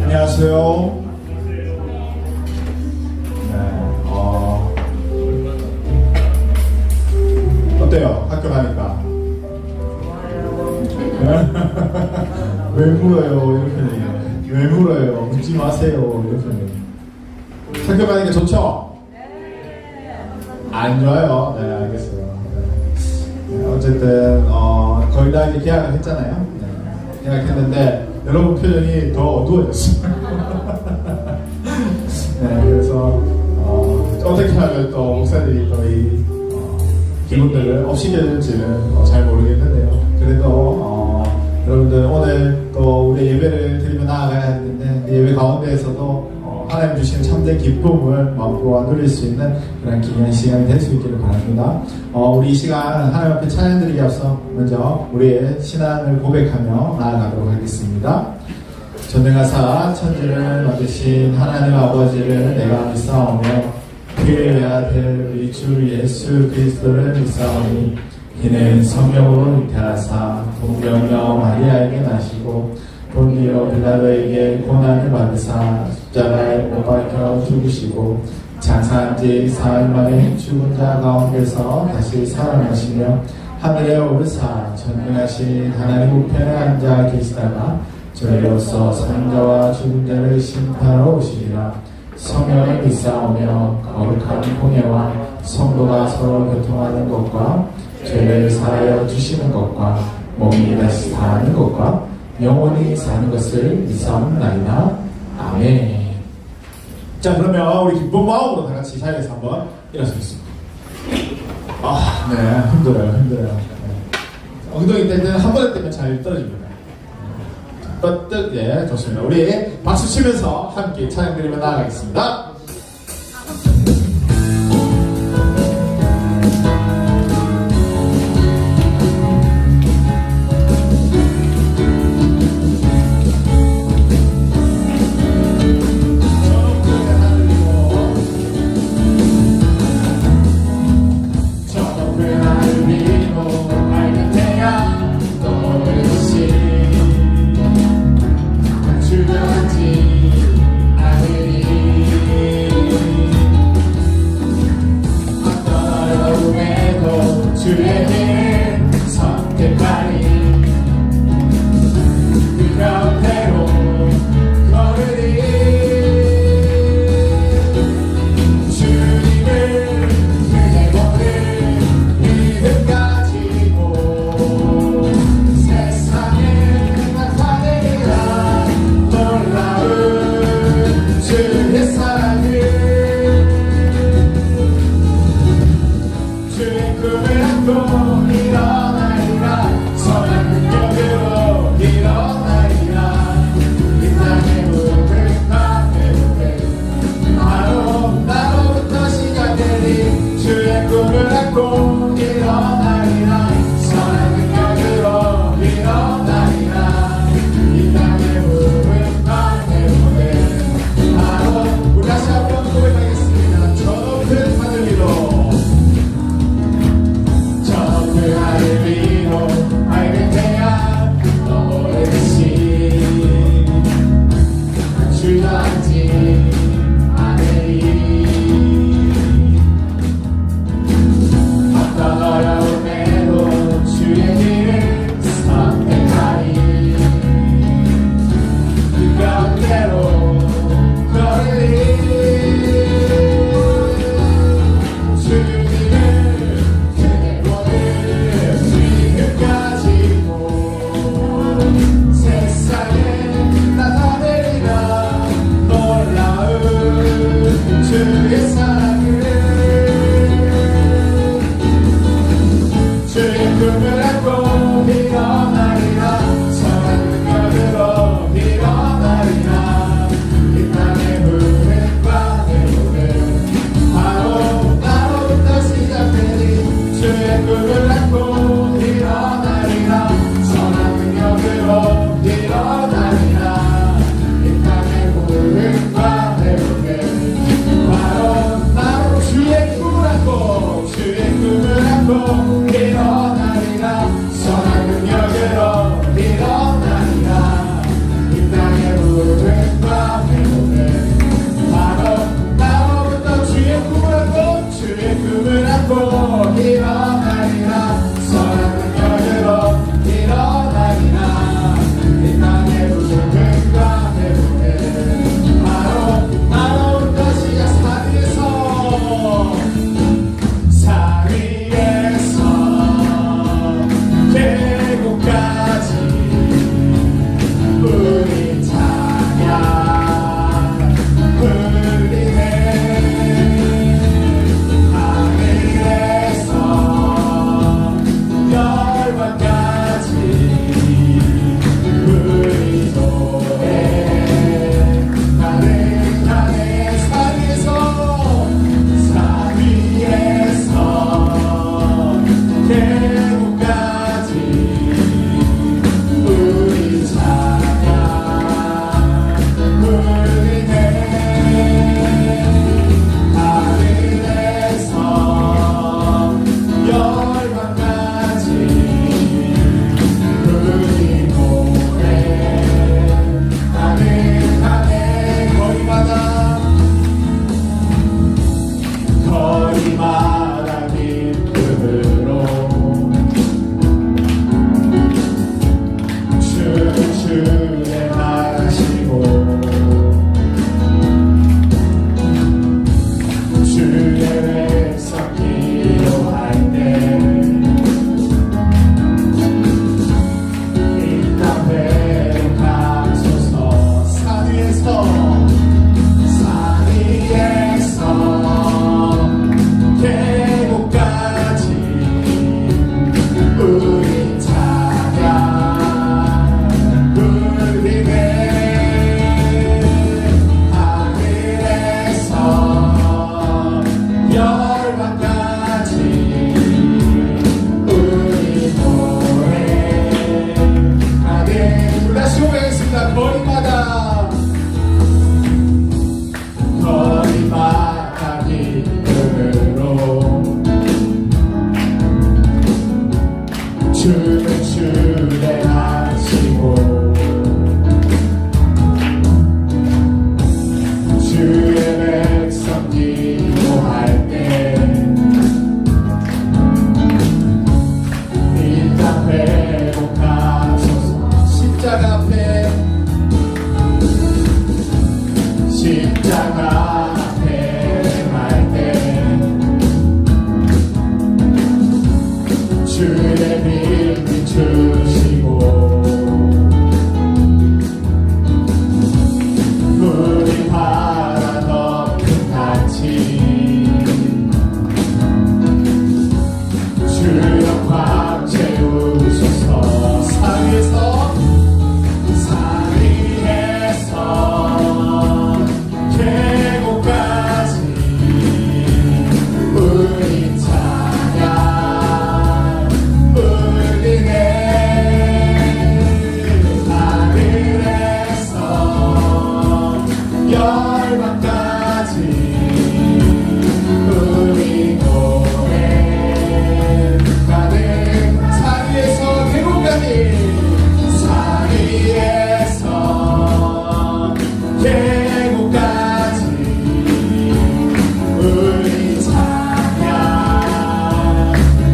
안녕하세요. 네, 어때요? 학교 가니까? 왜 물어요? 이렇게 얘기해요. 왜 물어요? 묻지 마세요. 이렇게 얘기해요. 학교 가니까 좋죠? 안 좋아요? 네, 알겠어요. 네, 어쨌든 거의 다 이제 계약을 했잖아요. 네, 계약했는데 여러분 표정이 더 어두워졌어요. 네, 그래서 어떻게 하면 또 목사들이 또 이 기분들을 업시켜줄지는 잘 모르겠는데요. 그래도 여러분들 오늘 또 우리 예배를 드리며 나아가야 하는데 예배 가운데에서도 하나님 주신 참된 기쁨을 맛보아 누릴 수 있는 그런 귀한 시간이 될 수 있기를 바랍니다. 우리 이 시간 하나님 앞에 찬양 드리기 앞서 먼저 우리의 신앙을 고백하며 나아가도록 하겠습니다. 전능하사 천지를 만드신 하나님 아버지를 내가 믿사오며 그에야 될 우리 주 예수 그리스도를 믿사오니 이는 성령으로 잉태하사 동정녀 마리아에게 나시고 본디오 빌라도에게 고난을 받으사 십자가에 못 박혀 죽으시고 장사한 지 사흘 만에 죽은 자 가운데서 다시 살아나시며 하늘에 오르사 전능하신 하나님 우편에 앉아 계시다가 저희로서 사는 자와 죽은 자를 심판하러 오시리라. 성령을 믿사오며 거룩한 공예와 성도가 서로 교통하는 것과 죄를 사하여 주시는 것과 몸이 다시 사는 것과 영원히 사는 것을 믿사옵나이다. 아멘. 자, 그러면 우리 기쁜 마음으로 다 같이 자리에서 한번 일어서겠습니다. 네, 힘들어요. 네. 엉덩이 뗄 때는 한 번에 떼면 잘 떨어집니다. 뻗듯, 예, 좋습니다. 우리 박수 치면서 함께 찬양 드리며 나아가겠습니다. 선한 능력으로 일어나리라. 이 땅에 무대 위에서 산 위에서 계곡까지 우리 찬양 울리네 하늘에서 열방까지 우리 노래하네. 우리 다시 고백하겠습니다. 거리마다 길으로 춤을 추례하시고 주의 백성 기도할 때 이 땅 회복하소서. 십자가 앞에 십자가 앞에 갈 때 주의 빛 비추시고 물이 바다 덮은 같이 주 영광 채우소서. 산 위에서 계곡까지 우리 찬양 울리네 하늘에서 열방까지 우리 노래하는 산 위에서 계곡까지 산 위에서 계곡까지 우리 찬양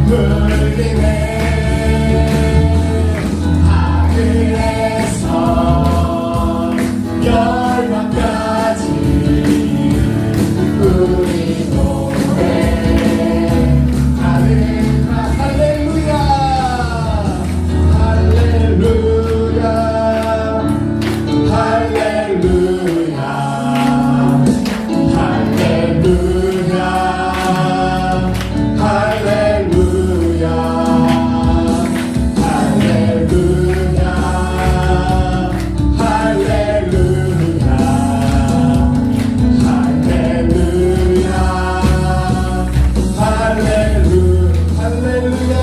울리네 하늘에서 열방까지 우리 노래하는 할렐루야 할렐루야 할렐루야 할렐루야 할렐루야 할렐루야 할렐루야 할렐루야 할렐루야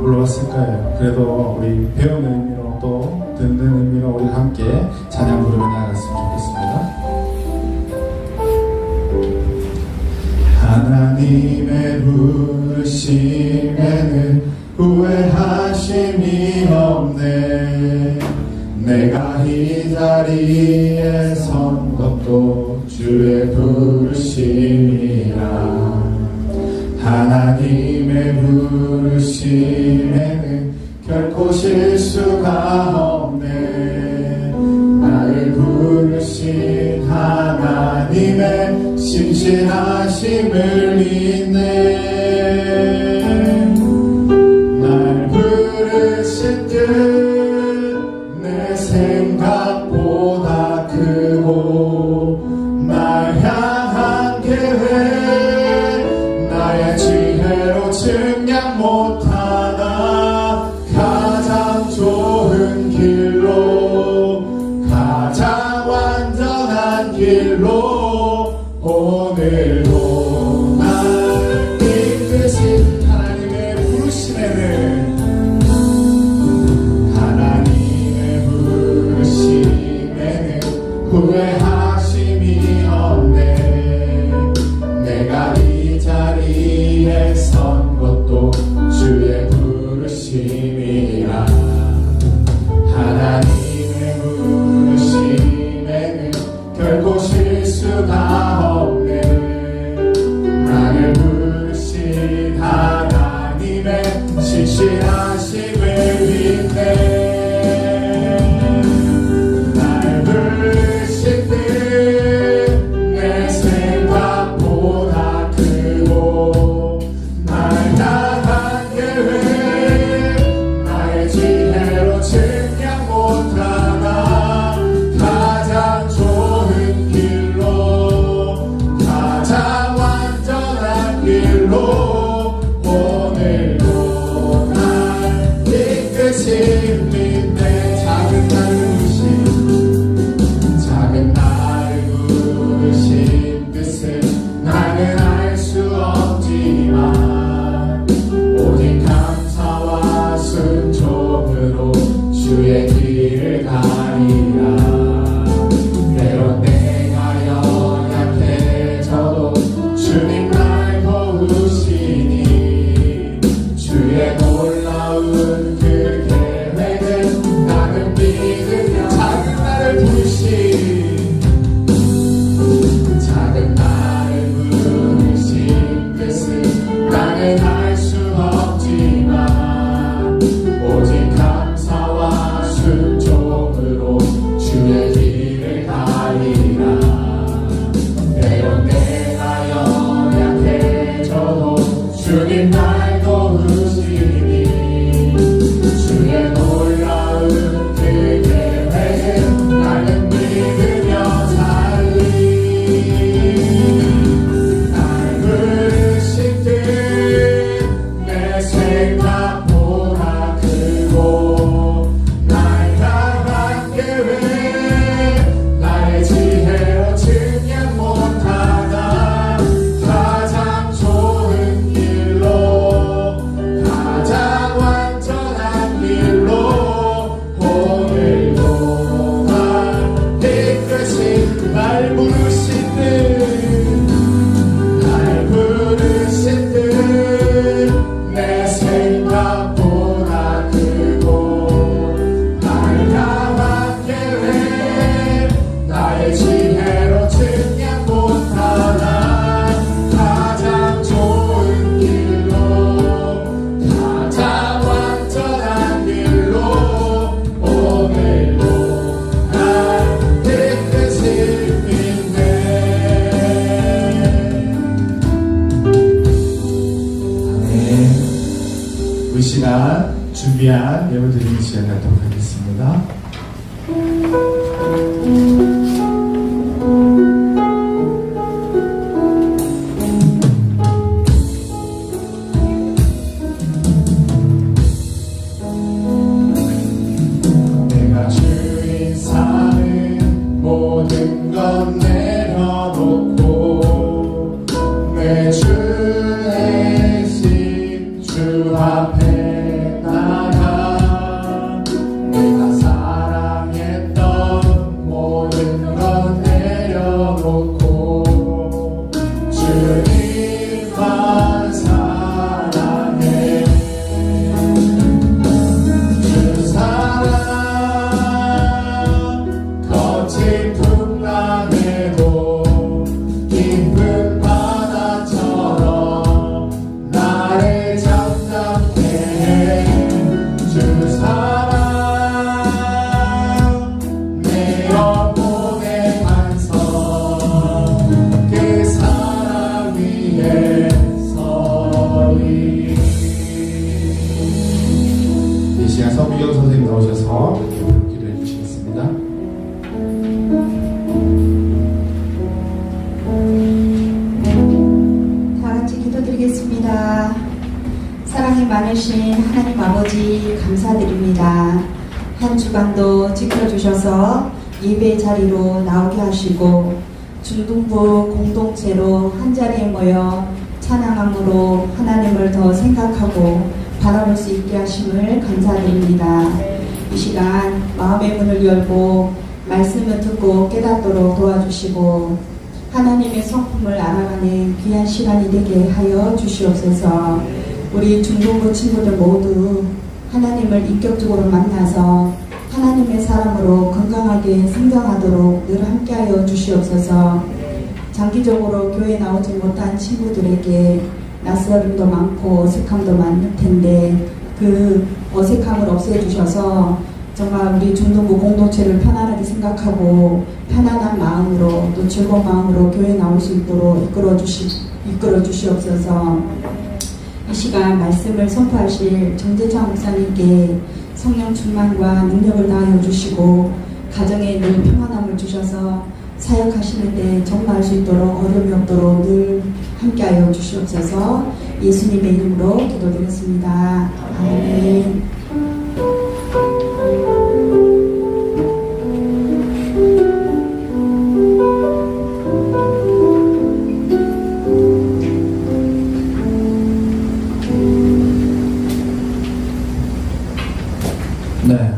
불러봤을 거예요. 그래도 우리 배우는 의미로 또 듣는 의미로 우리 함께 찬양 부르며 나갔으면 좋겠습니다. 하나님의 분 부르심에는 후회하심이 없네. 내가 이 자리에 선 것도 주의 부르심이라. 하나님의 부르심에는 결코 실수가 없네. 나를 부르신 하나님의 신실하심을 믿네. 날 부르신 듯 내 생각보다 크고 날 향한 계획 나의 지혜로 측량 못하나 가장 좋은 길로 가장 완전한 길로 오늘도 날 이끄신 하나님의 부르심에는 후회하심이 없네. 내가 이 자리에 선 것도 주의 부르심이라. 하나님의 부르심에는 결코 실수가 없네. 나를 부르신 하나님의 신실하심을 믿네. 내 생각보다 크고 날 향한 계획 나의 지혜로 측량 못하나 가장 좋은 길로 가장 완전한 길로 오늘도 날 이끄신 믿네. 작은 나를 작은 나를 부르신 뜻을 나는 알 수 없지만 오직 감사와 순종으로 주의 길을 가리라. 때론 내가 연약해져도 주님 날 도우시니 주의 놀라운 그 계획을 나는 믿으며 작은 나를 부르신 작은 나를 부르신 뜻을 나는 알 수 없지만 오직 감사와 순종으로 주의 길을 가리라. 때론 내가 연약해져도 주님 날 도우시니 주의 놀라운 그 계획을 나는 믿으며 날 부르신 뜻 내 생각보다 크고 날 향한 계획 나의 지혜로 측량 못하나 가장 좋은 길로 가장 완전한 길로 오늘도 날 이끄신 날 부르신 내 생각보다 크고 날 향한 계획 나의 지혜로 측량 못하나 가장 좋은 길로 가장 완전한 길로 오늘도 날 이끄신 이 시간 준비한 예물 드리는 시간 갖도록 하겠습니다. 내가 주인 사는 모든 건 내려놓고 내 주 대신 주 앞에 나가 내가 할렐루야. 사랑이 많으신 하나님 아버지 감사드립니다. 한 주간도 지켜주셔서 예배 자리로 나오게 하시고 중동부 공동체로 한자리에 모여 찬양함으로 하나님을 더 생각하고 바라볼 수 있게 하심을 감사드립니다. 이 시간 마음의 문을 열고 말씀을 듣고 깨닫도록 도와주시고 하나님의 성품을 알아가는 귀한 시간이 되게 하여 주시옵소서. 우리 중동부 친구들 모두 하나님을 인격적으로 만나서 하나님의 사람으로 건강하게 성장하도록 늘 함께하여 주시옵소서. 장기적으로 교회 나오지 못한 친구들에게 낯설음도 많고 어색함도 많을 텐데 그 어색함을 없애주셔서 정말 우리 중동부 공동체를 편안하게 생각하고 편안한 마음으로 또 즐거운 마음으로 교회 나올 수 있도록 이끌어 주시옵소서. 이 시간 말씀을 선포하실 정재창 목사님께 성령 충만과 능력을 다하여 주시고 가정에 늘 평안함을 주셔서 사역하시는데 정말 할 수 있도록 어려움이 없도록 늘 함께하여 주시옵소서. 예수님의 이름으로 기도드렸습니다. 아멘. 네,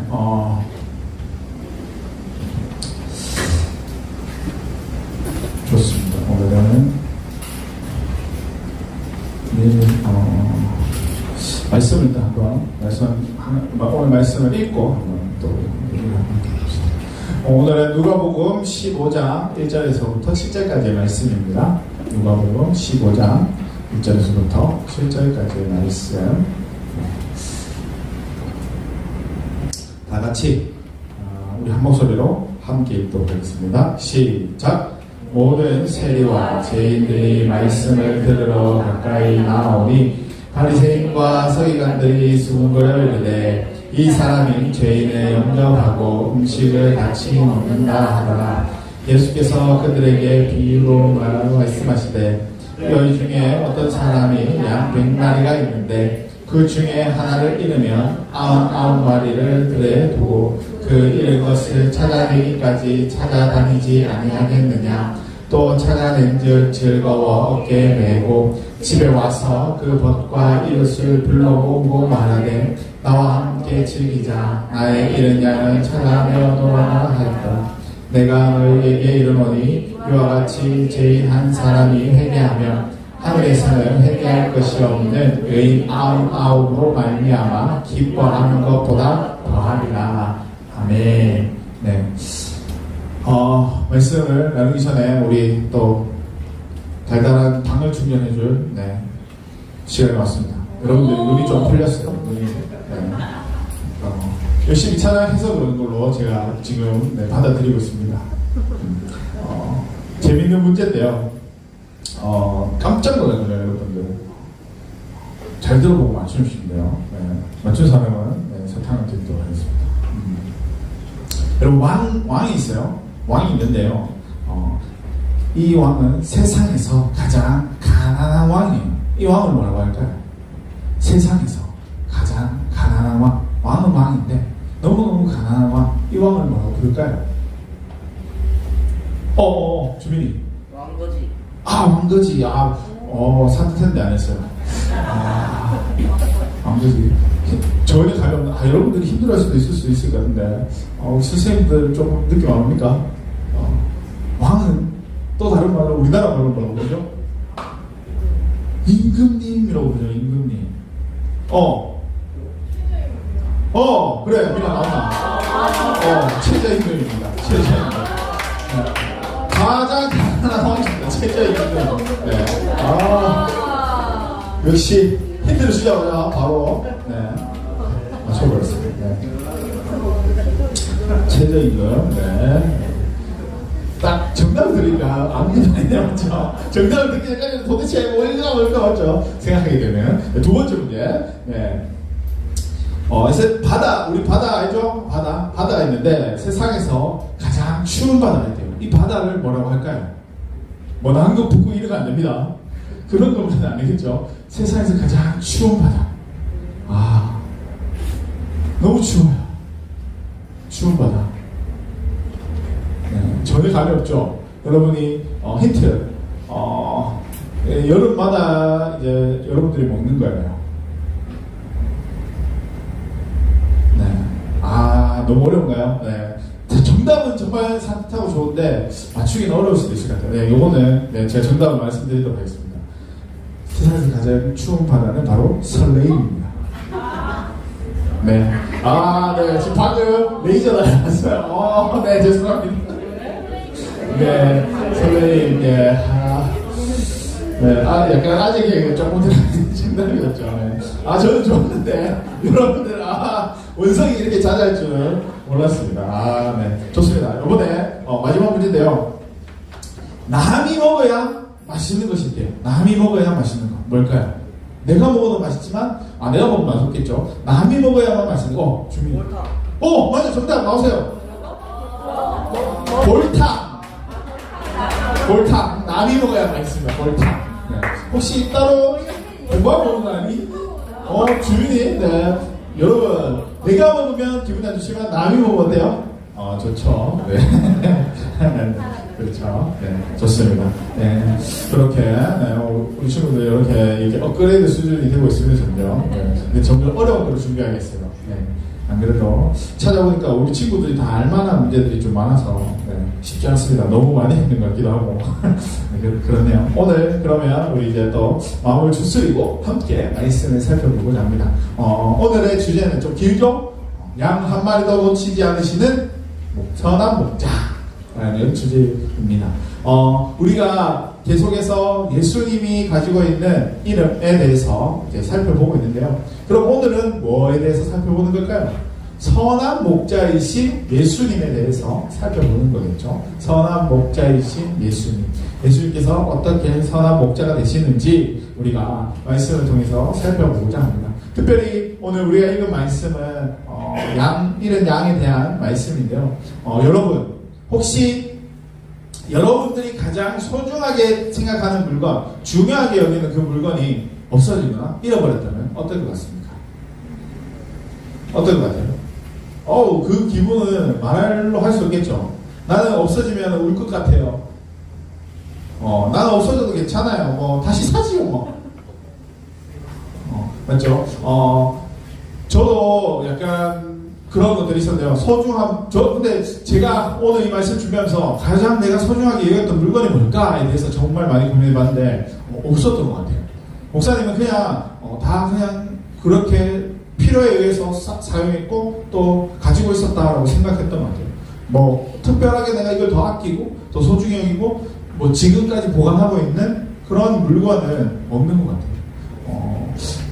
좋습니다. 오늘은 말씀을 일단 한번 오늘 말씀을 읽고 한번 또 얘기를 한번 해봅시다. 오늘은 누가복음 15장 1절에서부터 7절까지의 말씀입니다. 누가복음 15장 1절에서부터 7절까지의 말씀. 다 같이 우리 한 목소리로 함께 읽도록 하겠습니다. 시작. 모든 세리와 죄인들이 말씀을 들으러 가까이 나오니 바리새인과 서기관들이 수군거려 이르되 이 사람이 죄인을 영접하고 음식을 같이 먹는다 하더라. 예수께서 그들에게 비유로 말씀하시되 너희 중에 어떤 사람이 양 100마리가 있는데 그 중에 하나를 잃으면 99마리를 들에 두고 그 잃은 것을 찾아내기까지 찾아다니지 아니하겠느냐. 또 찾아낸즉 즐거워 어깨에 메고 집에 와서 그 벗과 이웃을 불러보고 말하되 나와 함께 즐기자. 나의 잃은 양을 찾아내어 놓아라 하였다. 내가 너희에게 이르노니 이와 같이 죄인 한 사람이 회개하면 하늘에서는 회개할 것이 없는 의인 99으로 말미암아 기뻐하는 것보다 더하리라. 아멘. 네. 말씀을 나누기 전에 우리 또 달달한 당을 충전해줄 시간이 왔습니다. 여러분들 눈이 좀 풀렸어요. 눈이. 열심히 찬양해서 그런 걸로 제가 지금 받아들이고 있습니다. 재밌는 문제인데요. 깜짝 놀랐네요, 여러분들. 잘 들어보고 맞추시면 돼요. 맞춘 사람은 사탕을 드리도록 하겠습니다. 여러분, 왕이 있어요. 왕이 있는데요. 이 왕은 세상에서 가장 가난한 왕이에요. 이 왕을 뭐라고 할까요? 세상에서 가장 가난한 왕. 왕은 왕인데 너무너무 가난한 왕. 이 왕을 뭐라고 부를까요? 주민이. 왕거지. 왕거지. 산뜻한데 안 했어요. 왕거지. 저희는 가면, 여러분들이 힘들어할 수도 있을 것 같은데, 선생님들 좀 느낌 안 옵니까? 왕은 또 다른 말로, 우리나라 말로 뭐라고 그러죠? 임금님이라고 그러죠, 임금님. 그래, 우리가 나온다. 최저임금입니다. 최저임금. 가장 가난한 왕입니다. 최저임금. 역시 힌트를 주자마자 바로 맞춰버렸습니다. 최저임금. 딱 정답을 들으니까 아무것도 아니냐, 맞죠? 정답을 듣기 전까지 도대체 뭘까 맞죠? 생각하게 되는 두 번째 문제. 우리 바다 알죠? 바다가 있는데 세상에서 가장 추운 바다가 있대요. 이 바다를 뭐라고 할까요? 뭐 남극, 북극 이런 거 안 됩니다. 그런 거는 안 되겠죠. 세상에서 가장 추운 바다. 아, 너무 추워요. 추운 바다. 네, 전혀 감이 없죠. 여러분이 힌트. 여름마다 이제 여러분들이 먹는 거예요. 네. 아, 너무 어려운가요? 네. 정답은 정말 산뜻하고 좋은데 맞추기는 어려울 수도 있을 것 같아요. 네, 요거는 네, 제가 정답을 말씀드리도록 하겠습니다. 세상에서 가장 추운 바다는 바로 설레임입니다. 네. 아, 네. 지금 방금 레이저가 나왔어요. 네, 죄송합니다. 네, 설레임, 네. 네, 약간 아직 조금 장난이었죠. 네. 저는 좋았는데, 여러분들, 원성이 이렇게 자자할 줄은 몰랐습니다. 네. 좋습니다. 이번에, 마지막 문제인데요. 남이 먹어야 맛있는 것이 있대요. 남이 먹어야 맛있는 거. 뭘까요? 내가 먹어도 맛있지만, 내가 먹으면 맛없겠죠. 남이 먹어야만 맛있는 거. 주민이. 맞아. 정답 나오세요. 볼탕. 볼탕. 남이 먹어야 맛있습니다. 볼탕. 네. 혹시 따로 공부하고 오는 거 아니? 주민이, 네. 여러분, 내가 먹으면 기분이 안 좋지만 남이 먹으면 어때요? 좋죠. 네. 그렇죠. 네. 좋습니다. 네. 그렇게, 네. 우리 친구들 이렇게 업그레이드 수준이 되고 있습니다, 점점. 네. 근데 점점 어려운 거로 준비하겠어요. 네. 안 그래도 찾아보니까 우리 친구들이 다 알만한 문제들이 좀 많아서 네, 쉽지 않습니다. 너무 많이 했는 것 같기도 하고 네, 그렇네요. 오늘 그러면 우리 이제 또 마음을 추스리고 함께 말씀을 살펴보고자 합니다. 오늘의 주제는 좀 길죠? 양 한 마리도 놓치지 않으시는 선한 목자라는 주제입니다. 우리가 계속해서 예수님이 가지고 있는 이름에 대해서 이제 살펴보고 있는데요. 그럼 오늘은 뭐에 대해서 살펴보는 걸까요? 선한 목자이신 예수님에 대해서 살펴보는 거겠죠. 선한 목자이신 예수님. 예수님께서 어떻게 선한 목자가 되시는지 우리가 말씀을 통해서 살펴보고자 합니다. 특별히 오늘 우리가 읽은 말씀은 이런 양에 대한 말씀인데요. 여러분, 혹시 여러분들이 가장 소중하게 생각하는 물건, 중요하게 여기는 그 물건이 없어지거나 잃어버렸다면 어떨 것 같습니까? 어떨 것 같아요? 그 기분은 말로 할 수 없겠죠. 나는 없어지면 울 것 같아요. 나는 없어져도 괜찮아요. 다시 사지요, 맞죠? 저도 약간 그런 것들이 있었는데요. 근데 제가 오늘 이 말씀 준비하면서 가장 내가 소중하게 여겼던 물건이 뭘까에 대해서 정말 많이 고민해봤는데, 없었던 것 같아요. 목사님은 그냥, 다 그냥 그렇게 필요에 의해서 사용했고, 또 가지고 있었다라고 생각했던 것 같아요. 특별하게 내가 이걸 더 아끼고, 더 소중히 여기고, 지금까지 보관하고 있는 그런 물건은 없는 것 같아요.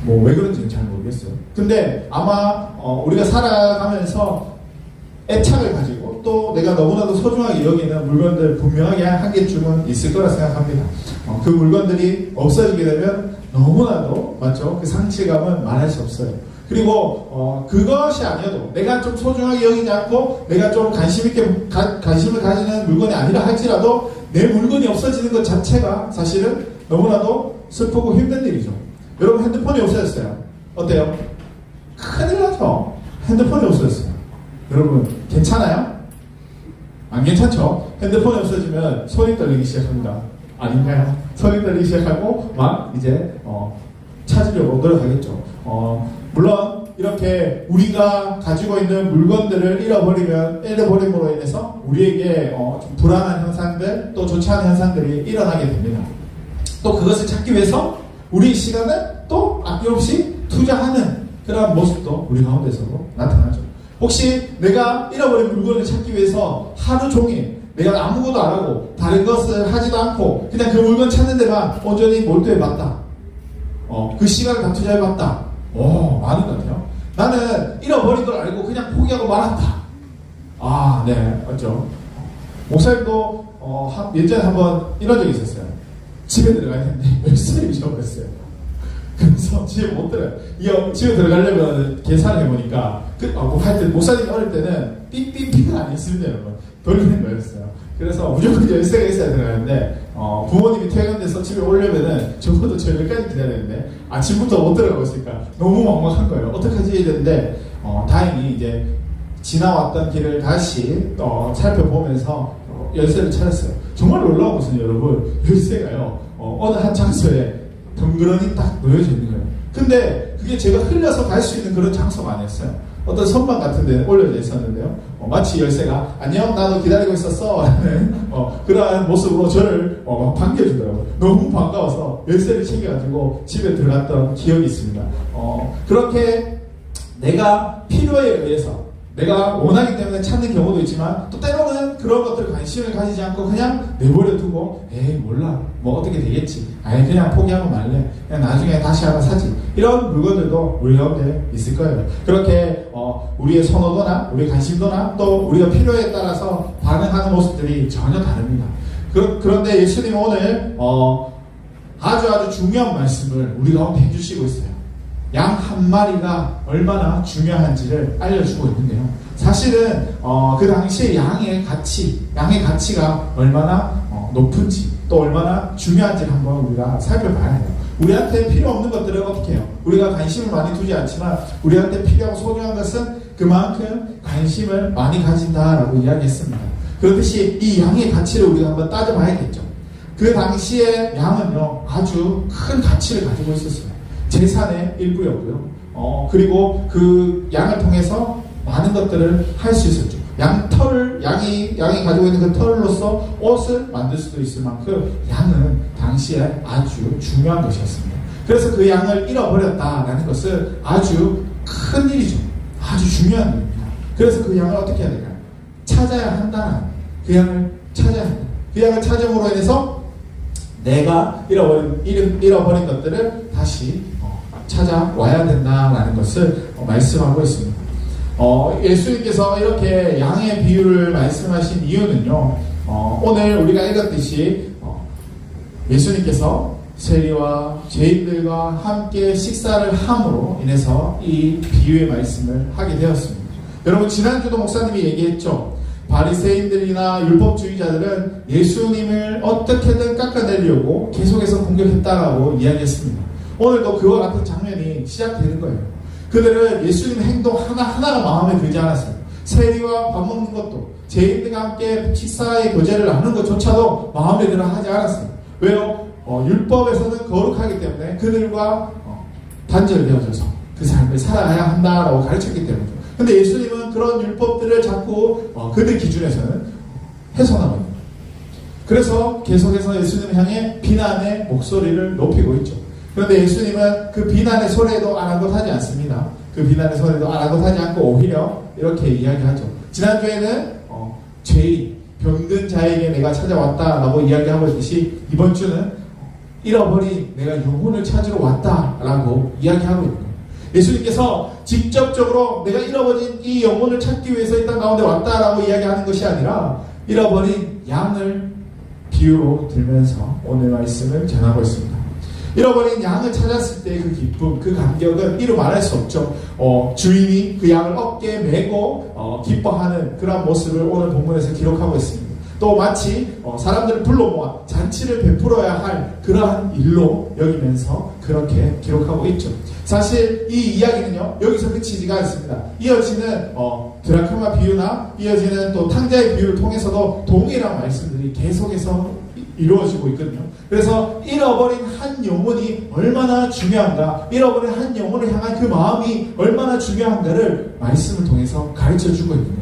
왜 그런지는 잘 모르겠어요. 근데 아마 우리가 살아가면서 애착을 가지고 또 내가 너무나도 소중하게 여기는 물건들 분명하게 한 개쯤은 있을 거라 생각합니다. 그 물건들이 없어지게 되면 너무나도 맞죠? 그 상실감은 말할 수 없어요. 그리고 그것이 아니어도 내가 좀 소중하게 여기지 않고 내가 좀 관심을 가지는 물건이 아니라 할지라도 내 물건이 없어지는 것 자체가 사실은 너무나도 슬프고 힘든 일이죠. 여러분, 핸드폰이 없어졌어요. 어때요? 큰일 나죠? 핸드폰이 없어졌어요. 여러분, 괜찮아요? 안 괜찮죠? 핸드폰이 없어지면 손이 떨리기 시작합니다. 아닌가요? 손이 떨리기 시작하고 막 이제 찾으려고 노력하겠죠. 물론 이렇게 우리가 가지고 있는 물건들을 잃어버림으로 인해서 우리에게 좀 불안한 현상들, 또 좋지 않은 현상들이 일어나게 됩니다. 또 그것을 찾기 위해서 우리 시간을 또 아낌없이 투자하는 그런 모습도 우리 가운데서도 나타나죠. 혹시 내가 잃어버린 물건을 찾기 위해서 하루 종일 내가 아무것도 안 하고 다른 것을 하지도 않고 그냥 그 물건 찾는 데만 온전히 몰두해봤다. 그 시간을 다 투자해봤다. 많은 것 같아요. 나는 잃어버린 걸 알고 그냥 포기하고 말았다. 네, 맞죠. 목사님도 예전에 한번 이런 적이 있었어요. 집에 들어가야 되는데 열쇠를 잊어버렸어요. 그래서 집에 못 들어요. 집에 들어가려면 계산을 해보니까 하여튼 목사님이 어릴 때는 삐삐삐가 안 있습니다, 여러분. 돌리는 거였어요. 그래서 무조건 열쇠가 있어야 들어가는데 부모님이 퇴근돼서 집에 오려면은 적어도 저녁까지 기다려야 되는데 아침부터 못 들어가고 있으니까 너무 막막한 거예요. 어떡하지 이랬는데 다행히 이제 지나왔던 길을 다시 살펴보면서 열쇠를 찾았어요. 정말 놀라운 것은 여러분, 열쇠가요 어느 한 장소에 덩그러니 딱 놓여져 있는 거예요. 근데 그게 제가 흘려서 갈 수 있는 그런 장소가 아니었어요. 어떤 선반 같은 데 올려져 있었는데요. 마치 열쇠가 안녕 나도 기다리고 있었어 라는 그러한 모습으로 저를 반겨주더라고요. 너무 반가워서 열쇠를 챙겨가지고 집에 들어갔던 기억이 있습니다. 그렇게 내가 필요에 의해서 내가 원하기 때문에 찾는 경우도 있지만 또 때로는 그런 것들 관심을 가지지 않고 그냥 내버려 두고 에이 몰라 뭐 어떻게 되겠지 아예 그냥 포기하고 말래 그냥 나중에 다시 하나 사지 이런 물건들도 우리 가운데 있을 거예요. 그렇게 우리의 선호도나 우리의 관심도나 또 우리가 필요에 따라서 반응하는 모습들이 전혀 다릅니다. 그런데 예수님은 오늘 아주 중요한 말씀을 우리 가운데 해주시고 있어요. 양 한 마리가 얼마나 중요한지를 알려주고 있는데요. 사실은 그 당시에 양의 가치가 얼마나 높은지 또 얼마나 중요한지를 한번 우리가 살펴봐야 해요. 우리한테 필요 없는 것들은 어떻게 해요? 우리가 관심을 많이 두지 않지만 우리한테 필요하고 소중한 것은 그만큼 관심을 많이 가진다라고 이야기했습니다. 그렇듯이 이 양의 가치를 우리가 한번 따져봐야겠죠. 그 당시에 양은요 아주 큰 가치를 가지고 있었어요. 재산의 일부였고요. 그리고 그 양을 통해서 많은 것들을 할 수 있었죠. 양이 가지고 있는 그 털로서 옷을 만들 수도 있을 만큼 양은 당시에 아주 중요한 것이었습니다. 그래서 그 양을 잃어버렸다라는 것은 아주 큰 일이죠. 아주 중요한 일입니다. 그래서 그 양을 어떻게 해야 될까요? 찾아야 한다는 그 양을 찾아야 한다. 그 양을 찾음으로 인해서 내가 잃어버린 것들을 다시 찾아와야 된다라는 것을 말씀하고 있습니다. 예수님께서 이렇게 양의 비유를 말씀하신 이유는요, 오늘 우리가 읽었듯이 예수님께서 세리와 죄인들과 함께 식사를 함으로 인해서 이 비유의 말씀을 하게 되었습니다. 여러분 지난주도 목사님이 얘기했죠. 바리새인들이나 율법주의자들은 예수님을 어떻게든 깎아내려고 계속해서 공격했다라고 이야기했습니다. 오늘도 그와 같은 장면이 시작되는 거예요. 그들은 예수님의 행동 하나하나가 마음에 들지 않았어요. 세리와 밥 먹는 것도 죄인들과 함께 식사의 교제를 나누는 것조차도 마음에 들어 하지 않았어요. 왜요? 율법에서는 거룩하기 때문에 그들과 단절되어져서 그 삶을 살아야 한다라고 가르쳤기 때문이죠. 근데 예수님은 그런 율법들을 자꾸 그들 기준에서는 훼손하거든요. 그래서 계속해서 예수님을 향해 비난의 목소리를 높이고 있죠. 그런데 예수님은 그 비난의 소리에도 아랑곳하지 않습니다. 그 비난의 소리에도 아랑곳하지 않고 오히려 이렇게 이야기하죠. 지난주에는 죄인, 병든 자에게 내가 찾아왔다라고 이야기하고 있듯이 이번 주는 잃어버린 내가 영혼을 찾으러 왔다라고 이야기하고 있는 거예요. 예수님께서 직접적으로 내가 잃어버린 이 영혼을 찾기 위해서 이 땅 가운데 왔다라고 이야기하는 것이 아니라 잃어버린 양을 비유로 들면서 오늘 말씀을 전하고 있습니다. 잃어버린 양을 찾았을 때 그 기쁨, 그 감격은 이루 말할 수 없죠. 주인이 그 양을 어깨에 메고 기뻐하는 그런 모습을 오늘 본문에서 기록하고 있습니다. 또 마치 사람들을 불러 모아 잔치를 베풀어야 할 그러한 일로 여기면서 그렇게 기록하고 있죠. 사실 이 이야기는요 여기서 그치지가 않습니다. 이어지는 드라크마 비유나 이어지는 또 탕자의 비유를 통해서도 동일한 말씀들이 계속해서 이루어지고 있거든요. 그래서 잃어버린 한 영혼이 얼마나 중요한가, 잃어버린 한 영혼을 향한 그 마음이 얼마나 중요한가를 말씀을 통해서 가르쳐주고 있는 거예요.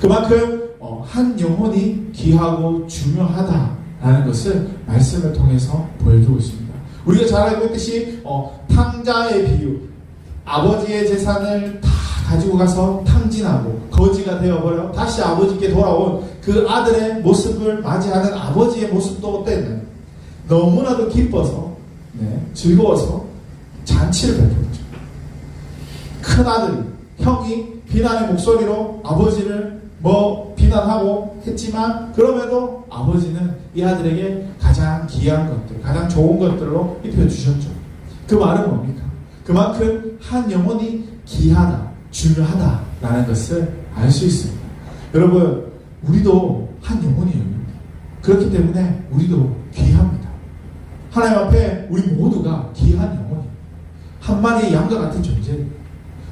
그만큼 한 영혼이 귀하고 중요하다라는 것을 말씀을 통해서 보여주고 있습니다. 우리가 잘 알고 있듯이 탕자의 비유, 아버지의 재산을 다 가지고 가서 탕진하고 거지가 되어버려 다시 아버지께 돌아온 그 아들의 모습을 맞이하는 아버지의 모습도 어땠나요? 너무나도 기뻐서 즐거워서 잔치를 베풀었죠. 큰 아들이, 형이 비난의 목소리로 아버지를 비난하고 했지만 그럼에도 아버지는 이 아들에게 가장 귀한 것들, 가장 좋은 것들로 입혀주셨죠. 그 말은 뭡니까? 그만큼 한 영혼이 귀하다, 중요하다라는 것을 알 수 있습니다. 여러분, 우리도 한 영혼이에요. 그 그렇기 때문에 우리도 귀합니다. 하나님 앞에 우리 모두가 귀한 영혼이에요. 한 마리의 양과 같은 존재예요.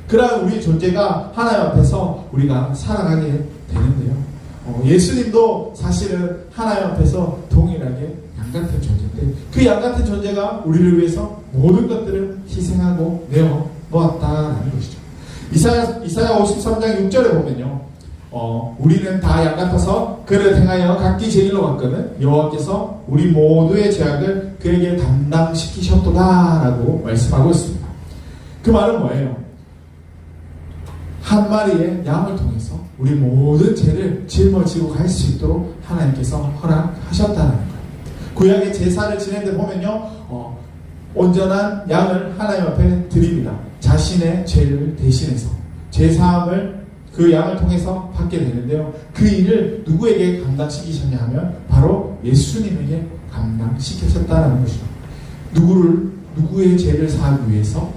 그러한 우리의 존재가 하나님 앞에서 우리가 살아가게 되는데요. 예수님도 사실은 하나님 앞에서 동일하게 양 같은 존재인데 그 양 같은 존재가 우리를 위해서 모든 것들을 희생하고 내어 놓았다라는 것이죠. 이사야 53장 6절에 보면요. 우리는 다 양 같아서 그를 행하여 각기 제 일로 갔거든 여호와께서 우리 모두의 죄악을 그에게 담당시키셨도다라고 말씀하고 있습니다. 그 말은 뭐예요? 한 마리의 양을 통해서 우리 모든 죄를 짊어지고 갈 수 있도록 하나님께서 허락하셨다는 거예요. 구약의 제사를 지낼 때 보면요, 온전한 양을 하나님 앞에 드립니다. 자신의 죄를 대신해서 제사함을 그 양을 통해서 받게 되는데요. 그 일을 누구에게 감당시키셨냐 하면 바로 예수님에게 감당시키셨다는 것이죠. 누구의 죄를 사하기 위해서?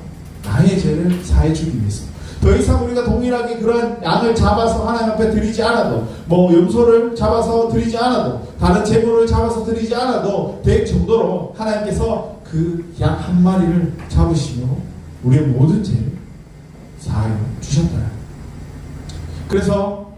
나의 죄를 사해주기 위해서. 더 이상 우리가 동일하게 그런 양을 잡아서 하나님 앞에 드리지 않아도, 염소를 잡아서 드리지 않아도, 다른 제물을 잡아서 드리지 않아도 될 정도로 하나님께서 그 양 한 마리를 잡으시며 우리의 모든 죄를 사하여 주셨다. 그래서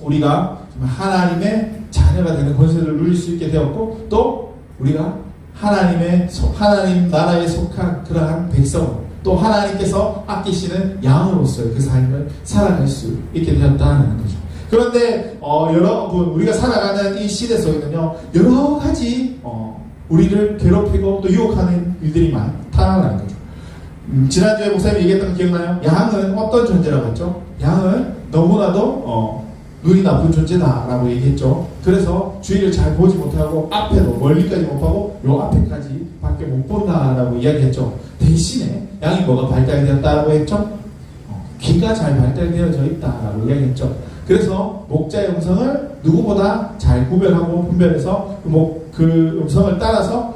우리가 하나님의 자녀가 되는 권세를 누릴 수 있게 되었고, 또 우리가 하나님 나라에 속한 그러한 백성, 또 하나님께서 아끼시는 양으로서의 그 삶을 살아갈 수 있게 되었다는 거죠. 그런데 여러분, 우리가 살아가는 이 시대 속에는요, 여러 가지 우리를 괴롭히고 또 유혹하는 일들이 많다는 거죠. 지난주에 목사님이 얘기했던 거 기억나요? 양은 어떤 존재라고 했죠? 양은 너무나도 눈이 나쁜 존재다라고 얘기했죠. 그래서 주위를 잘 보지 못하고 앞에도 멀리까지 못 보고 요 앞에까지 밖에 못 본다라고 이야기했죠. 대신에 양이 뭐가 발달되었다라고 했죠? 귀가 잘 발달되어져 있다라고 이야기했죠. 그래서 목자의 음성을 누구보다 잘 구별하고 분별해서 그 음성을 따라서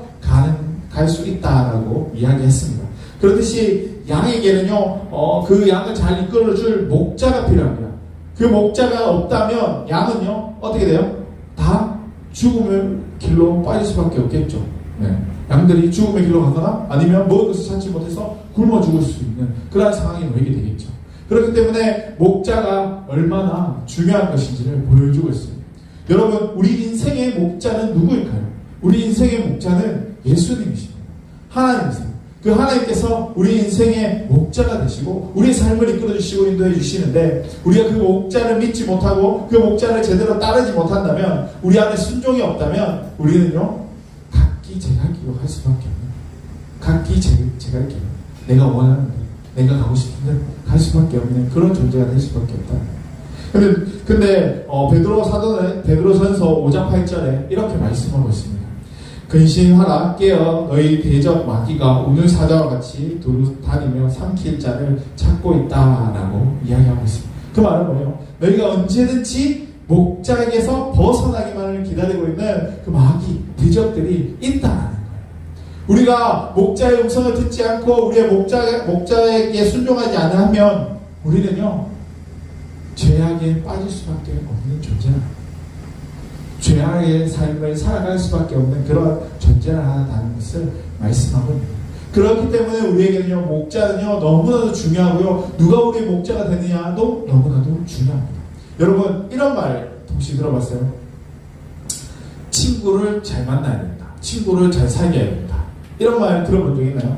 갈 수 있다라고 이야기했습니다. 그렇듯이 양에게는요, 그 양을 잘 이끌어줄 목자가 필요합니다. 그 목자가 없다면 양은요, 어떻게 돼요? 다 죽음의 길로 빠질 수밖에 없겠죠. 네. 양들이 죽음의 길로 가거나 아니면 먹을 것을 찾지 못해서 굶어 죽을 수 있는 그런 상황이 놓이게 되겠죠. 그렇기 때문에 목자가 얼마나 중요한 것인지를 보여주고 있습니다. 여러분, 우리 인생의 목자는 누구일까요? 우리 인생의 목자는 예수님이십니다. 하나님이세요. 그 하나님께서 우리 인생의 목자가 되시고 우리의 삶을 이끌어 주시고 인도해 주시는데, 우리가 그 목자를 믿지 못하고 그 목자를 제대로 따르지 못한다면, 우리 안에 순종이 없다면 우리는요, 각기 제갈 길로 갈 수밖에 없는, 각기 제갈 길로 내가 원하는 데, 내가 가고 싶은 데 갈 수밖에 없는 그런 존재가 될 수밖에 없다. 근데 베드로 사도는 베드로전서 5장 8절에 이렇게 말씀하고 있습니다. 근신하라, 깨어 너희 대적 마귀가 오늘 사자와 같이 두루 다니며 삼킬 자를 찾고 있다라고 이야기하고 있습니다. 그 말은 뭐예요? 너희가 언제든지 목자에게서 벗어나기만을 기다리고 있는 그 마귀, 대적들이 있다라는 거예요. 우리가 목자의 음성을 듣지 않고 우리의 목자에게 순종하지 않으면 우리는요, 죄악에 빠질 수밖에 없는 존재입니다. 죄악의 삶을 살아갈 수밖에 없는 그런 존재라는 것을 말씀하고 있습니다. 그렇기 때문에 우리에게는요, 목자는요, 너무나도 중요하고요, 누가 우리의 목자가 되느냐도 너무나도 중요합니다. 여러분, 이런 말 혹시 들어봤어요? 친구를 잘 만나야 된다. 친구를 잘 사귀어야 된다. 이런 말 들어본 적 있나요?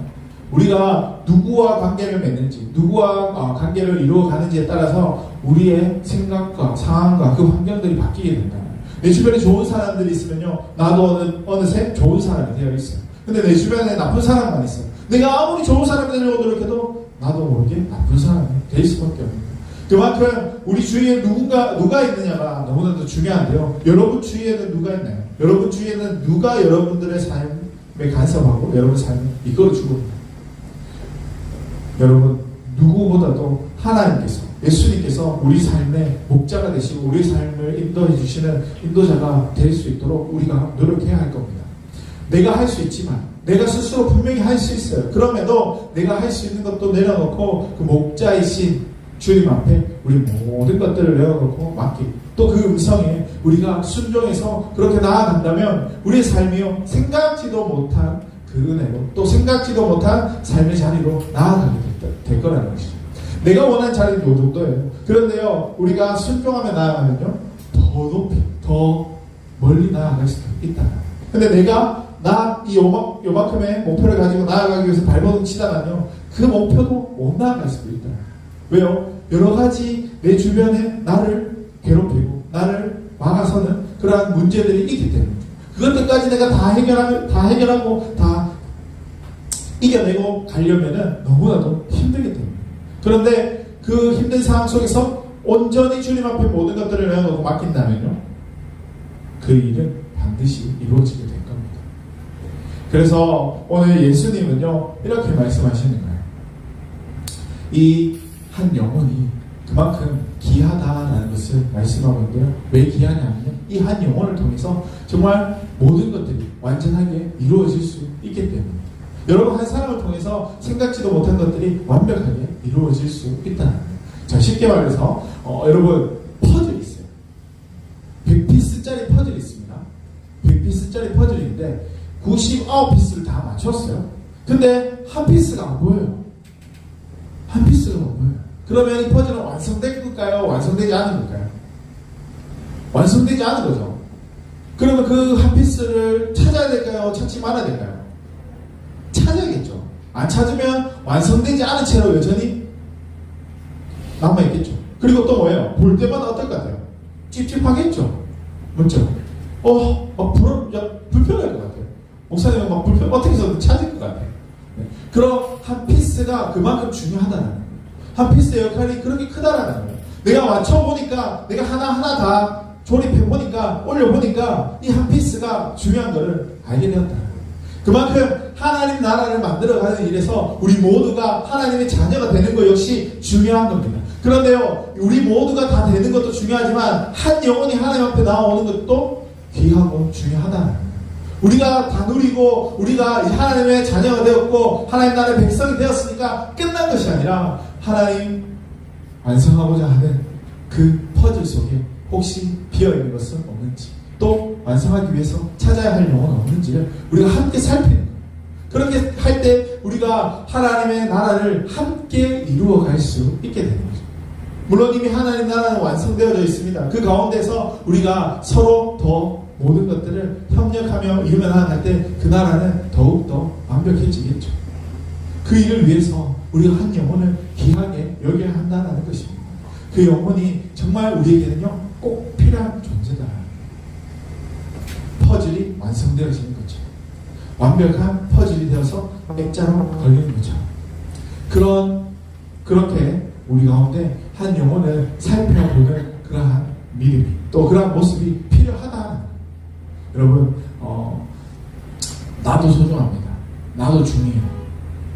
우리가 누구와 관계를 맺는지, 누구와 관계를 이루어가는지에 따라서 우리의 생각과 상황과 그 환경들이 바뀌게 된다. 내 주변에 좋은 사람들이 있으면요, 나도 어느새 좋은 사람이 되어 있어요. 근데 내 주변에 나쁜 사람만 있어요. 내가 아무리 좋은 사람이 되려고 노력해도 나도 모르게 나쁜 사람이 될 수밖에 없는 거예요. 그만큼 우리 주위에 누가 있느냐가 너무나도 중요한데요. 여러분 주위에는 누가 있나요? 여러분 주위에는 누가 여러분들의 삶에 간섭하고 여러분 삶을 이끌어주고 있나요? 여러분, 누구보다도 하나님께서, 예수님께서 우리 삶의 목자가 되시고 우리 삶을 인도해 주시는 인도자가 될 수 있도록 우리가 노력해야 할 겁니다. 내가 할 수 있지만, 내가 스스로 분명히 할 수 있어요. 그럼에도 내가 할 수 있는 것도 내려놓고 그 목자이신 주님 앞에 우리 모든 것들을 내려놓고 맡기고, 또 그 음성에 우리가 순종해서 그렇게 나아간다면 우리의 삶이요 생각지도 못한 그 은혜로 또 생각지도 못한 삶의 자리로 나아가게 될 거라는 것이죠. 내가 원하는 자리는 요 정도예요. 그런데요 우리가 순종하며 나아가면요 더 높이 더 멀리 나아갈 수도 있다. 근데 내가 요만큼의 목표를 가지고 나아가기 위해서 발버둥 치다가요 그 목표도 못 나아갈 수도 있다. 왜요? 여러 가지 내 주변에 나를 괴롭히고 나를 막아서는 그러한 문제들이 있기 때문에 그것들까지 내가 다 해결하고 다 이겨내고 가려면은 너무나도 힘들기 때문에. 그런데 그 힘든 상황 속에서 온전히 주님 앞에 모든 것들을 내어놓고 맡긴다면요 그 일은 반드시 이루어지게 될 겁니다. 그래서 오늘 예수님은요 이렇게 말씀하시는 거예요. 이 한 영혼이 그만큼 귀하다라는 것을 말씀하고 있는데요. 왜 귀하냐면요 이 한 영혼을 통해서 정말 모든 것들이 완전하게 이루어질 수 있기 때문에 여러분 한 사람을 통해서 생각지도 못한 것들이 완벽하게 이루어질 수 있다는 거예요. 자 쉽게 말해서 여러분 퍼즐이 있어요. 100피스짜리 퍼즐이 있습니다. 100피스짜리 퍼즐인데 99피스를 다 맞췄어요. 근데 한 피스가 안 보여요. 한 피스가 안 보여요. 그러면 이 퍼즐은 완성된 걸까요? 완성되지 않은 걸까요? 완성되지 않은 거죠. 그러면 그 한 피스를 찾아야 될까요? 찾지 말아야 될까요? 찾아야겠죠. 안 찾으면 완성되지 않은 채로 여전히 남아있겠죠. 그리고 또 뭐예요? 볼 때마다 어떨 것 같아요? 찝찝하겠죠. 맞죠? 막 불편할 것 같아요. 목사님은 막 어떻게 해서 찾을 것 같아요. 네. 그럼 한 피스가 그만큼 중요하다는 거예요. 한 피스의 역할이 그렇게 크다라는 거예요. 내가 맞춰보니까 내가 하나하나 다 조립해보니까 올려보니까 이 한 피스가 중요한 것을 알게 되었다. 그만큼 하나님 나라를 만들어가는 일에서 우리 모두가 하나님의 자녀가 되는 것 역시 중요한 겁니다. 그런데요 우리 모두가 다 되는 것도 중요하지만 한 영혼이 하나님 앞에 나오는 것도 귀하고 중요하다는 거예요. 우리가 다 누리고 우리가 하나님의 자녀가 되었고 하나님 나라의 백성이 되었으니까 끝난 것이 아니라 하나님 완성하고자 하는 그 퍼즐 속에 혹시 비어있는 것은 없는지 또 완성하기 위해서 찾아야 할 영혼은 없는지를 우리가 함께 살피는 거예요. 그렇게 할 때 우리가 하나님의 나라를 함께 이루어갈 수 있게 되는 거죠. 물론 이미 하나님 나라는 완성되어져 있습니다. 그 가운데서 우리가 서로 더 모든 것들을 협력하며 이루며 나아갈 때 그 나라는 더욱더 완벽해지겠죠. 그 일을 위해서 우리가 한 영혼을 귀하게 여겨야 한다는 것입니다. 그 영혼이 정말 우리에게는요 꼭 필요한 존재다. 퍼즐이 완성되어지는 거죠. 완벽한 퍼즐이 되어서 액자로 걸리는 거죠. 그렇게 우리 가운데 한 영혼을 살펴보는 그러한 믿음이 또 그러한 모습이 필요하다. 여러분 나도 소중합니다. 나도 중요해요.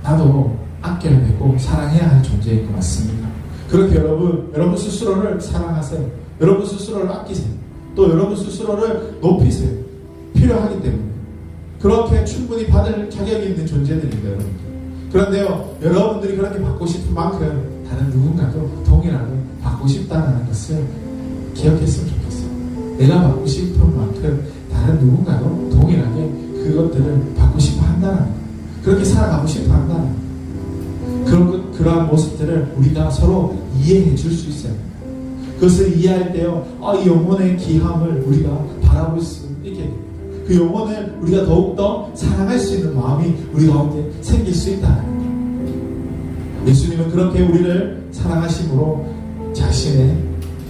나도 아껴야 되고 사랑해야 할 존재인 것 같습니다. 그렇게 여러분 스스로를 사랑하세요. 여러분 스스로를 아끼세요. 또 여러분 스스로를 높이세요. 필요하기 때문에 그렇게 충분히 받을 자격이 있는 존재들입니다. 여러분들. 그런데요 여러분들이 그렇게 받고 싶은 만큼 다른 누군가도 동일하게 받고 싶다는 것을 기억했으면 좋겠어요. 내가 받고 싶은 만큼 다른 누군가도 동일하게 그것들을 받고 싶어 한다는 거예요. 그렇게 살아가고 싶어 한다는 거예요. 그러한 모습들을 우리가 서로 이해해 줄 수 있어야 합니다. 그것을 이해할 때요 이 영혼의 귀함을 우리가 바라볼 수 있게 됩니다. 그 영혼을 우리가 더욱더 사랑할 수 있는 마음이 우리 가운데 생길 수 있다는 거예요. 예수님은 그렇게 우리를 사랑하심으로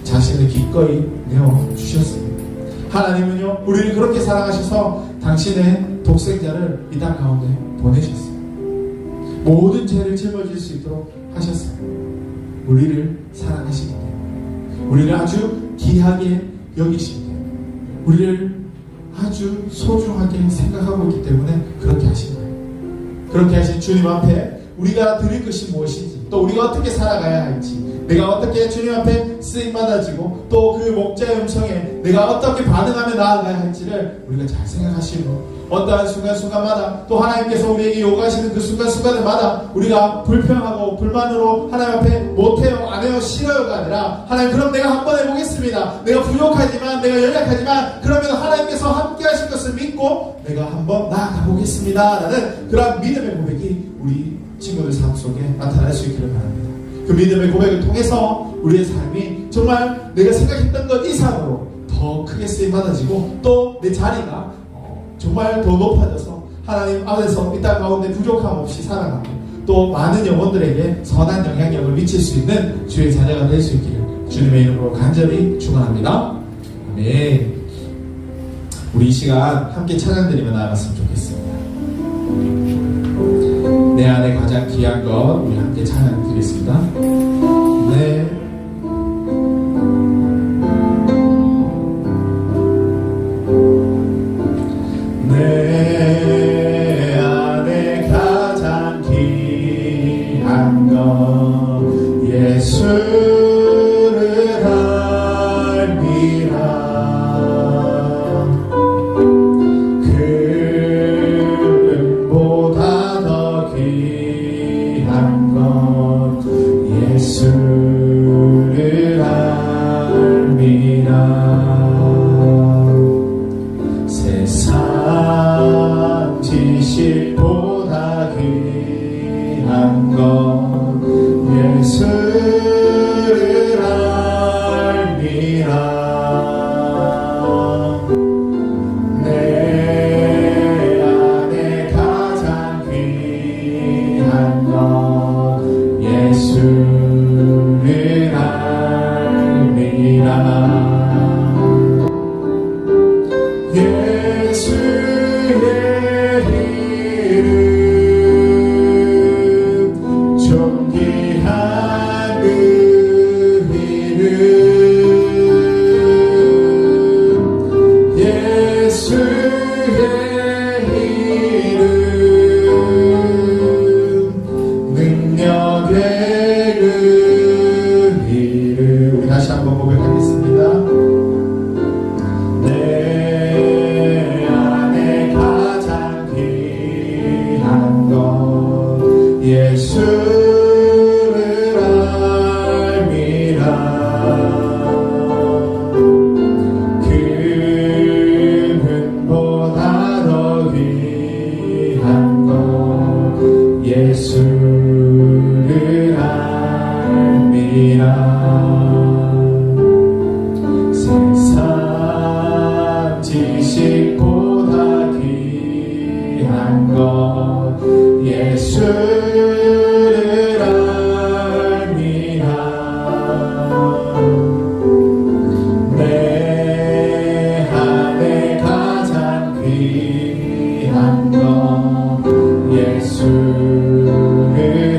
자신을 기꺼이 내어주셨습니다. 하나님은요 우리를 그렇게 사랑하셔서 당신의 독생자를 이 땅 가운데 보내셨어요. 모든 죄를 짊어질 수 있도록 하셨어요. 우리를 사랑하시기 때문에 우리를 아주 귀하게 여기시기 때문에 우리를 아주 소중하게 생각하고 있기 때문에 그렇게 하신 거예요. 그렇게 하신 주님 앞에 우리가 드릴 것이 무엇인지, 또 우리가 어떻게 살아가야 할지, 내가 어떻게 주님 앞에 쓰임받아지고 또 그 목자의 음성에 내가 어떻게 반응하며 나아가야 할지를 우리가 잘 생각하시고, 어떠한 순간순간마다 또 하나님께서 우리에게 요구하시는 그 순간순간마다 우리가 불평하고 불만으로 하나님 앞에 못해요, 안해요, 싫어요가 아니라, 하나님 그럼 내가 한번 해보겠습니다. 내가 부족하지만, 내가 연약하지만 그러면 하나님께서 함께 하실 것을 믿고 내가 한번 나아가 보겠습니다 라는 그런 믿음의 고백이 우리 친구들 삶 속에 나타날 수 있기를 바랍니다. 그 믿음의 고백을 통해서 우리의 삶이 정말 내가 생각했던 것 이상으로 더 크게 쓰임받아지고, 또 내 자리가 정말 더 높아져서 하나님 앞에서 이 땅 가운데 부족함 없이 살아가고, 또 많은 영혼들에게 선한 영향력을 미칠 수 있는 주의 자녀가 될 수 있기를 주님의 이름으로 간절히 축원합니다. 아멘. 우리 이 시간 함께 찬양 드리며 나아갔으면 좋겠습니다. 내 안에 가장 귀한 것, 우리 함께 찬양 드리겠습니다. 네. 내 안에 가장 귀한 것, 예수를 알미라. 금보다 더 귀한 것, 예수를 알미라. 세상 지식보다 귀한 것, 예수를 알미라. 내 안에 가장 귀한 것, 예수를 알미라. 예수의 이름, 존귀한 그 이름, 예수의 이름, 능력의 그 이름. 우리 다시 한번 고백하겠습니다. 내 안에 가장 귀한 것, 예수를 알미라. 금은보다 더 귀한 것, 예수를 알미라. 세상 지식보다 귀한 것, 예수를 알미라. 내 안에 가장 귀한 것, 예수를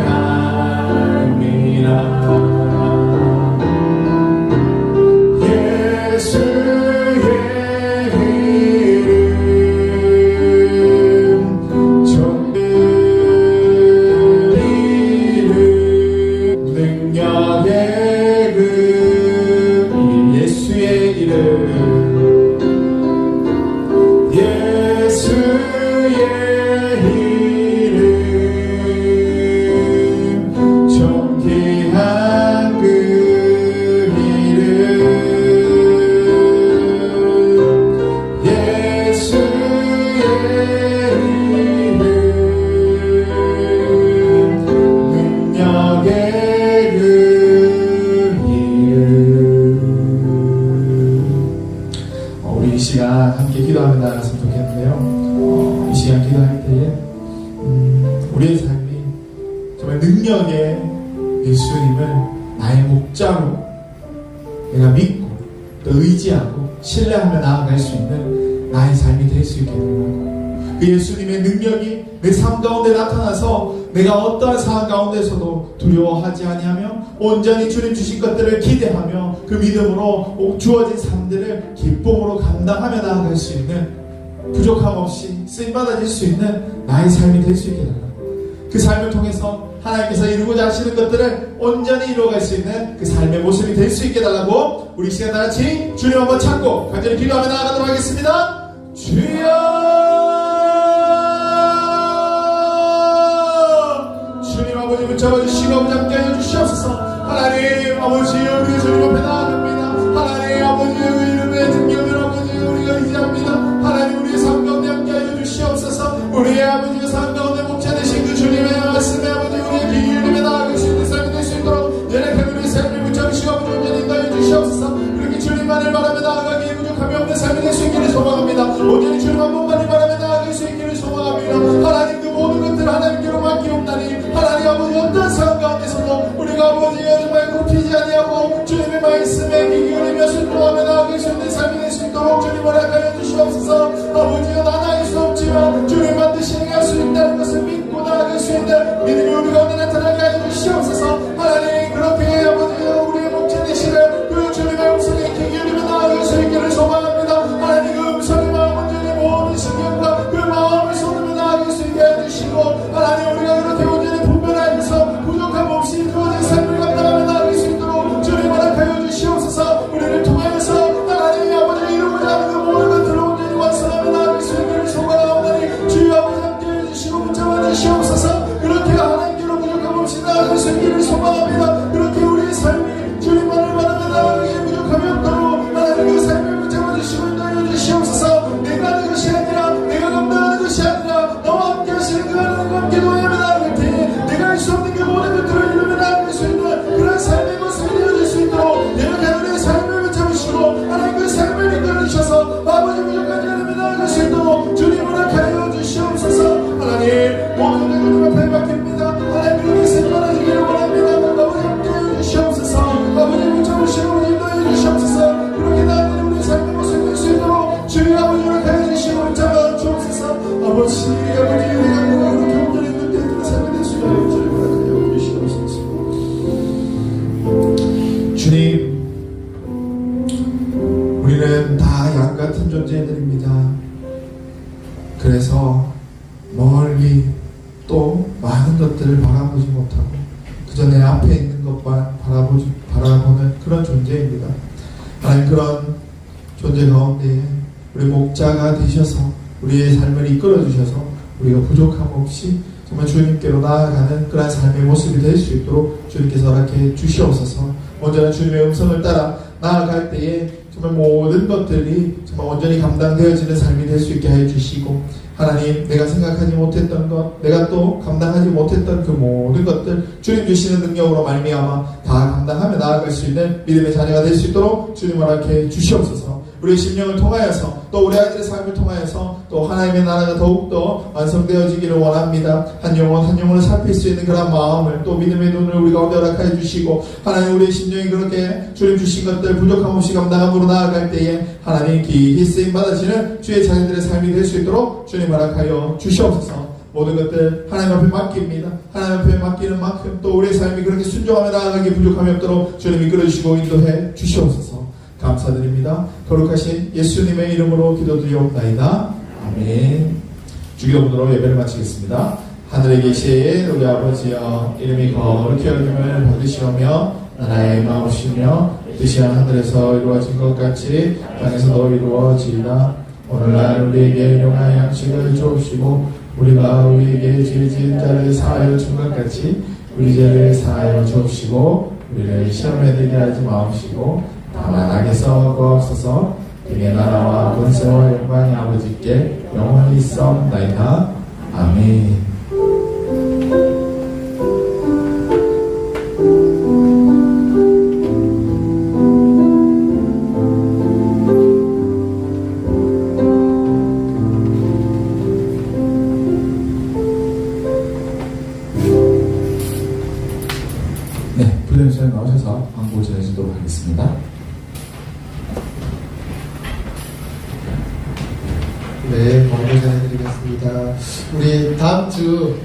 알미라. 예수의 이름, 존귀한 이름, 능력의 그 예수의 이름, 예수의 이름, 존귀한 그 이름, 예수의 이름, 능력의 그 이름. 우리 이 시간 함께 기도하며 나갔으면 좋겠는데요. 이 시간 기도할 때에 우리의 삶이 정말 능력의 예수님을 나의 목자로 내가 믿고 또 의지하고 신뢰하며 나아갈 수 있는 나의 삶이 될 수 있게 되고, 그 예수님의 능력이 내 삶 가운데 나타나서 내가 어떠한 상황 가운데서도 두려워하지 아니하며 온전히 주님 주신 것들을 기대하며 그 믿음으로 주어진 삶들을 기쁨으로 감당하며 나아갈 수 있는, 부족함 없이 쓰임받아질 수 있는 나의 삶이 될 수 있게 된다. 그 삶을 통해서 하나님께서 이루고자 하시는 것들을 온전히 이루어갈 수 있는 그 삶의 모습이 될 수 있게 달라고 우리 시간 다 같이 주님 한번 찾고 간절히 기도하며 나아가도록 하겠습니다. 주여, 주님 아버지 붙잡아주시고 아버지 함께하여 주시옵소서. 하나님 아버지, 우리 주님 앞에 나아갑니다. 하나님 아버지, 이름의 능력을 아버지 우리가 의지합니다. 하나님 우리의 삶 가운데 함께하여 주시옵소서. 우리의 아버지가 삶 가운데 목자 되신 그 주님의 말씀에 아버지 우리의 귀 기울임에 나아갈 수 있는 삶이 될 수 있도록 연약한 우리의 삶을 붙잡으시고 아버지 온전히 인도해 주시옵소서. 그렇게 주님만을 바라며 나아가기에 부족함이 없는 삶이 될 수 있기를 소망합니다. 온전히 주님 한 분만을 바라며 나아갈 수 있기를 소망합니다. 하나님 그 모든 것들 하나님께로 맡기옵나니 하나님 아버지 어떤 상황 가운데서도 우리가 아버지가 정말 굽히지 아니하고 주님의 말씀에 귀 기울이며 순종하며 나아갈 수 있는 삶이 될 수 있도록 주님 허락하여 주시옵소서. 아버지가 난 알 수 없지만 주님 반드시 행할 수 있다는 것을 믿고 나아갈 수 있는 믿음이 우리 가운데 나타나게 하여 주시옵소서. 하나님 그렇게 아버지가 우리의 목자 되시는 그 주님의 음성에 귀 기울이며 나아갈 수 있기를 소망합니다. 하나님 그 음성의 마음 온전히 모든 신경과 그 마음을 쏟으며 나아갈 수 있게 해주시고 하나님 우리가 그렇게 온전히 분별하면서 부족함 없이 주어진 삶을 감당하며 나아갈 수 있도록 주님 허락하여 주시옵소서. 우리를 통하여서 하나님 아버지 이루고자 하는 그 모든 것들을 온전히 완성하며 나아갈 수 있기를 소망하오니 주여 아버지 함께해 주시고 붙잡아 주시옵소서. 그렇게 하나님께로 부족함 없이 나아갈 수 있기를 소망합니다. 그렇게 우리의 삶이 주님만을 바라며 나아가기에 부족함이 없도록 하나님 그 삶을 붙잡아 주시고 인도해 주시옵소서. 내가 하는 것이 아니라 내가 감당하는 것이 아니라 너와 함께 하시는 그 하나님과 함께 노예하며 나아갈 때에 내가 할 수 없는 그 모든 것들을 이루며 나아갈 수 있는 그런 삶의 모습이 되어질 수 있도록 내가 우리의 삶을 붙잡으시고 하나님 그 삶을 이끌어 주셔서 아버지 부족하지 않으며 나아갈 수 있도록 주님 허락하여 주시옵소서. 하나님 모든 것 주님 앞에 맡깁니다. 하나님 그렇게 생활하시기를 원합니다. 아버지 함께해 주시옵소서. 아버지 붙잡으시고 인도해 주시옵소서. 그렇게 나아가는 우리의 삶의 모습이 될 수 있도록 주님 아버지 허락하여 주시고 붙잡아 주옵소서. 아버지 내가 그렇게 온전히 인도되는 삶이 될 수 있도록 주님 허락하여 주시옵소서. 주님, 우리는 다 양 같은 존재들입니다. 그래서 멀리 또 많은 것들을 바라보지 못하고 그저 내 앞에 있는 것만 바라보는 그런 존재입니다. 하나님 그런 존재 가운데 우리 목자가 되셔서 우리의 삶을 이끌어 주셔서 우리가 부족함 없이 정말 주님께로 나아가는 그런 삶의 모습이 될 수 있도록 주님께서 허락해 주시옵소서. 온전한 주님의 음성을 따라 나아갈 때에 정말 모든 것들이 정말 온전히 감당되어지는 삶이 될 수 있게 해 주시고 하나님 내가 생각하지 못했던 것 내가 또 감당하지 못했던 그 모든 것들 주님 주시는 능력으로 말미암아 다 감당하며 나아갈 수 있는 믿음의 자녀가 될 수 있도록 주님 허락해 주시옵소서. 우리의 심령을 통하여서 또 우리 아이들의 삶을 통하여서 또 하나님의 나라가 더욱더 완성되어지기를 원합니다. 한 영혼 한 영혼을 살필 수 있는 그런 마음을 또 믿음의 눈을 우리 가운데 허락하여 주시고 하나님 우리의 심령이 그렇게 주님 주신 것들 부족함 없이 감당함으로 나아갈 때에 하나님 기히 쓰임 받으시는 주의 자녀들의 삶이 될 수 있도록 주님 허락하여 주시옵소서. 모든 것들 하나님 앞에 맡깁니다. 하나님 앞에 맡기는 만큼 또 우리의 삶이 그렇게 순종하며 나아가기 부족함이 없도록 주님 이끌어주시고 인도해 주시옵소서. 감사드립니다. 거룩하신 예수님의 이름으로 기도드리옵나이다. 아멘. 주기도문으로 예배를 마치겠습니다. 하늘에 계신 우리 아버지여 이름이 거룩히 여김을 받으시오며 나라의 마음이시며 뜻이 하늘에서 이루어진 것 같이 땅에서도 이루어지이다. 오늘날 우리에게 일용할 양식을 주옵시고 우리가 우리에게 죄 지은 자를 사하여 준 것 같이 우리 죄를 사하여 주옵시고 우리를 시험에 들게 하지 마옵시고 다만 악에서 구하옵소서. 그의 나라와 권세와 영광이 아버지께 영원히 있사옵나이다. 아멘. 네, 불륜선에 나오셔서 광고 전해주도록 하겠습니다. 네, 광고 전해드리겠습니다. 우리 다음 주,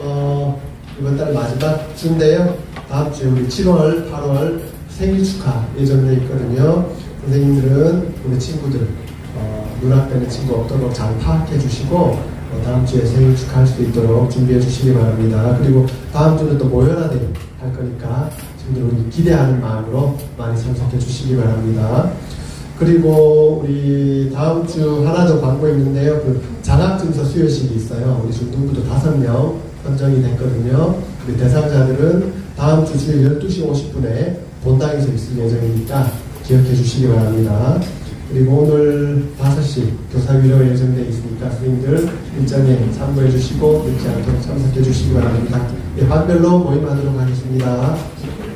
이번 달 마지막 주인데요. 다음 주에 우리 7월, 8월 생일 축하 예정되어 있거든요. 선생님들은 우리 친구들, 눈앞에는 친구 없도록 잘 파악해 주시고, 다음 주에 생일 축하할 수 있도록 준비해 주시기 바랍니다. 그리고 다음 주는 또 모여라대 할 거니까 친구들 우리 기대하는 마음으로 많이 참석해 주시기 바랍니다. 그리고 우리 다음 주 하나 더 광고 있는데요. 그 장학증서 수여식이 있어요. 우리 중등부도 5명 선정이 됐거든요. 우리 대상자들은 다음 주 주일 12시 50분에 본당에서 있을 예정이니까 기억해 주시기 바랍니다. 그리고 오늘 5시 교사위로 예정되어 있으니까 스님들 일정에 참고해 주시고 늦지 않도록 참석해 주시기 바랍니다. 예, 반별로 모임하도록 하겠습니다.